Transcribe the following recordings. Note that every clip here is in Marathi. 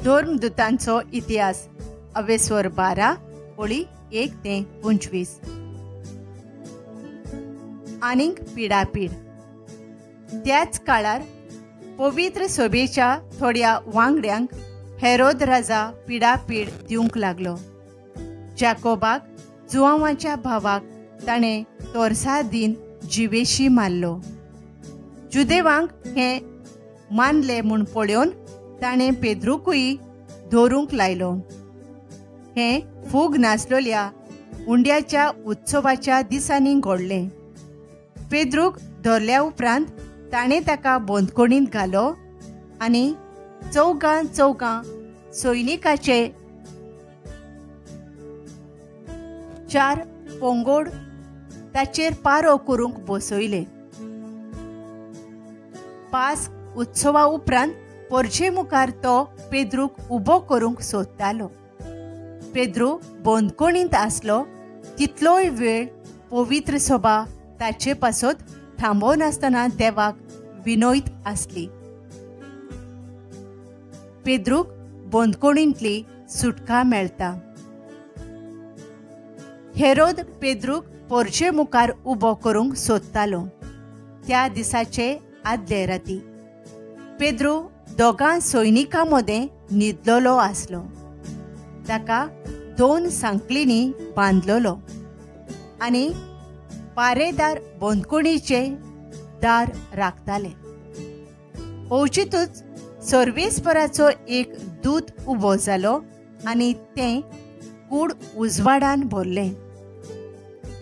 धर्मदूतांचो इतिहास अवेस्वर 12 ओळी 1 ते 25. आनीक पिडापीड. त्याच काळार पवित्र सभेच्या थोड्या वांगड्यांक हेरोद राजा पिडापीड दिवंक लागलो. जाकोबाक जुआवाच्या भावाक ताणें तोर्सा दिन जिवेशी मारलो. जुदेवांक हें मानलें म्हूण पळोवन ताणें पेद्रूकूय धरूंक लायलो. हें फूग नासलोल्या उंड्याच्या उत्सवाच्या दिसांनी घडलें. पेद्रूक धरल्या उपरांत ताणें ताका बंदखणींत घालो आनी चौगां सैनिकाचे 4 पोंगोड ताचेर पारो करूंक बसयले. पास्क उत्सवा उपरांत परजे मुखार तो पेद्रूक उबो करूंक सोदतालो. पेद्रू बंदखणींत आसलो तितलोय वेळ पवित्र सभा ताचे पासत थांबोनासतना देवाक विनयत आसली. पेद्रूक बंदखणींतली सुटका मेळटा. हेरोद पेद्रूक परजे मुखार उबो करूंक सोदतालो. त्या दिसाचे आदले राती पेद्रू दोगां सैनिकां मदें न्हिदलोलो आसलो. ताका 2 सांकळींनी बांदलोलो आनी पारेदार बंदखणीचे दार राखताले. ओचितूच सर्वेस्पराचो एक दूत उबो जालो आनी तें कूड उजवाडान भरलें.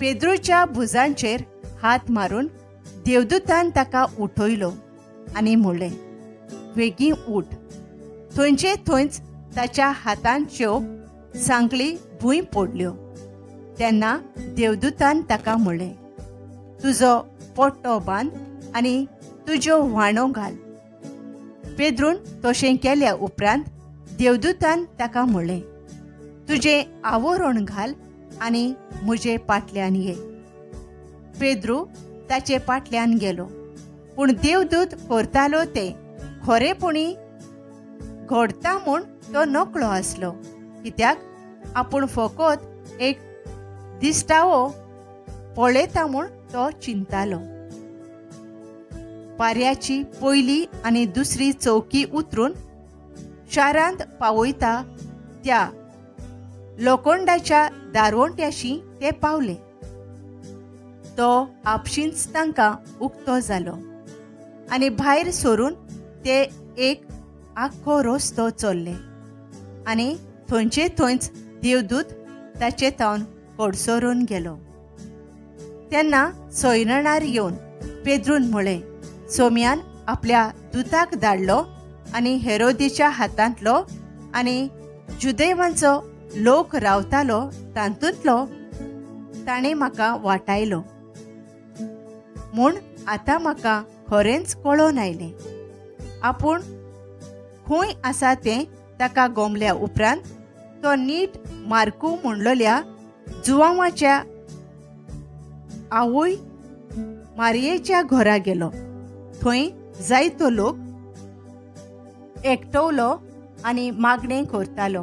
पेद्रूच्या भुजांचेर हात मारून देवदूतान ताका उठयलो आनी म्हणलें, बेगीन उठ. थंयचे थंयच ताच्या हातांच्यो सांकळी भूंय पडल्यो. तेन्ना देवदूतान ताका म्हणलें, तुजो पोट्टो बांद आनी तुज्यो व्हाणो घाल. पेद्रून तशें केल्या उपरांत देवदूतान ताका म्हणलें, तुजें आवरण घाल आनी म्हजे फाटल्यान ये. पेद्रू ताचे फाटल्यान गेलो. पूण देवदूत करतालो तें खरेपणी घडटा म्हूण तो नकळो आसलो, कित्याक आपूण फकत एक दिश्टावो पळयता म्हूण तो चिंतालो. पार्याची पयली आनी दुसरी चौकी उतरून शारांत पावयता त्या लोखंडाच्या दारवंट्याशी ते पावले. तो आपशींच तांकां उक्तो जालो आनी भायर सरून ते एक आख्खो रस्तो चल्ले आनी थंयचे थंयच देवदूत ताचे तावन कडसरून गेलो. तेन्ना सैन्यार येवन पेद्रून म्हळें, सोम्यान आपल्या दुताक धाडलो आनी हेरोदेच्या हातांतलो आनी जुदेवांचो लोक रावतालो तातूंतलो ताणें म्हाका वाटायलो म्हूण आतां म्हाका खरेंच कळोन आयलें. आपूण खंय आसा तें ताका गमल्या उपरांत तो नीट मार्कू म्हणलोल्या जुआवाच्या आवय मारयेच्या घरा गेलो. थंय जायतो लोक एकटवलो आनी मागणें करतालो.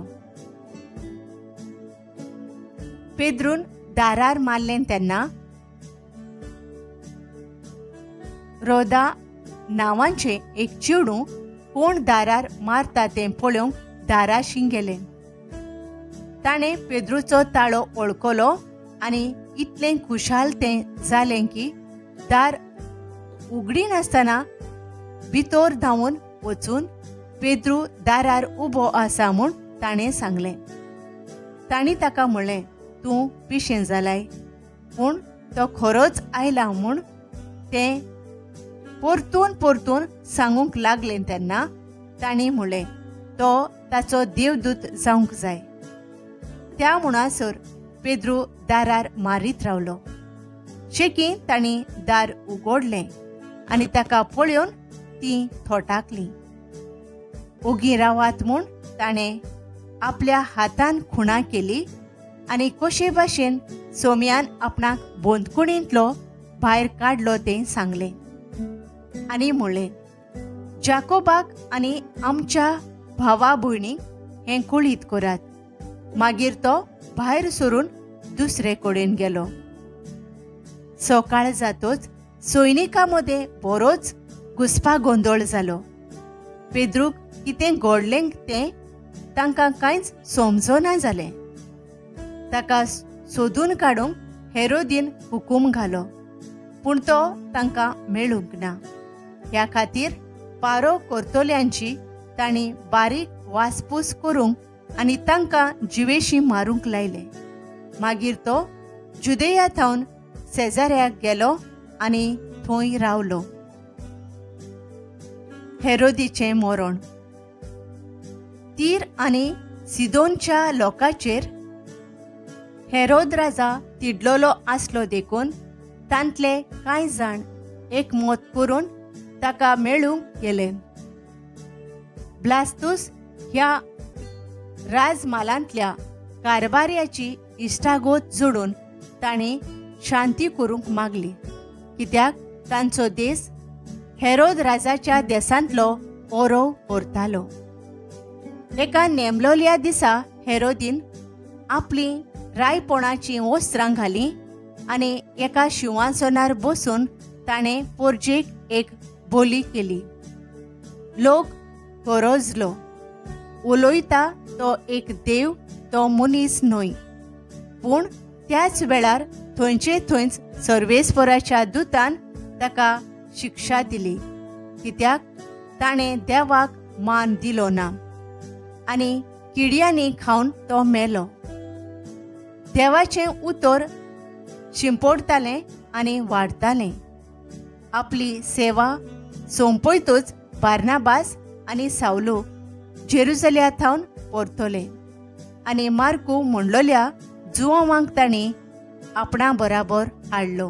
पेद्रून दारार मारलें तेन्ना रोदा नांवाचें एक चेडूं कोण दारार मारता तें पळोवंक दाराशी गेलें. ताणें पेद्रूचो ताळो वळखलो आनी इतलें खुशाल तें जालें की दार उगडी नासतना भितर धांवून वचून पेद्रू दारार उबो आसा म्हूण ताणें सांगलें. तांणी ताका म्हणलें, तूं पिशें जालाय. पूण तो खरोच आयला म्हूण तें परतून सांगूंक लागलें तेन्ना तांणी म्हणलें, तो ताचो देवदूत जावंक जाय. त्या म्हणसर पेद्रू दारार मारीत रावलो. शेकी तांणी दार उगडलें आनी ताका पळोवन ती थोटाकली. ओगी रावात म्हूण ताणें आपल्या हातान खुणा केली आनी कशे भाशेन सोम्यान आपणाक बंदखणींतलो भायर काडलो तें सांगलें आनी म्हणलें, जाकोबाक आनी आमच्या भावा भयणीक हें कुळीत करात। मागीर तो भायर सरून दुसरे कडेन गेलो। सकाळ जातोच सैनिकां मदें बरोच घुसपा गोंदळ जालो। पेद्रूक कितें घडलें तें तांकां कांयच समजना जालें। ताका सोदून काडूंक हेरोदीन हुकूम घालो, पूण तो तांकां मेळूंक ना। ह्या खातीर पारो करतल्यांची तांणी बारीक वासपूस करूंक आनी तांकां जिवेशी मारूंक लायले। मागीर तो जुदेया थावन सेजाऱ्याक गेलो आनी थंय रावलो। हेरोदीचें मरण। तीर आनी सिदोनच्या लोकांचेर हेरोद राजा तिडलोलो आसलो देखून तांतले कांय जाण एकमत करून ताका मेळूंक गेले। ब्लास्तूस ह्या राजमालांतल्या कारभाऱ्याची इश्टागोत जोडून ताणें शांती करूंक मागली, कित्याक तांचो देश हेरोद राजाच्या देसांतलो ओरो व्हरतालो। एका नेमलोल्या दिसा हेरोदीन आपली रायपणाची वस्त्रां घाली आनी एका शिंवासनार बसून ताणें पोरजेक एक बोली केली। लोक गरजलो, उलोयता तो एक देव, तो मनीस न्हय। पूण त्याच वेळार थंयचे थंयच सर्वेस्पराच्या दुतान ताका शिक्षा दिली, कित्याक ताणें देवाक मान दिलो ना आनी किड्यांनी खावन तो मेलो। देवाचें उतर शिंपडतालें आनी वाडतालें। आपली सेवा सोंपयतूच बार्नाबास आनी सावलो जेरुसल्या थावन परतले आनी मार्कू म्हणलोल्या जुवांवांक तांणी आपणा बराबर हाडलो।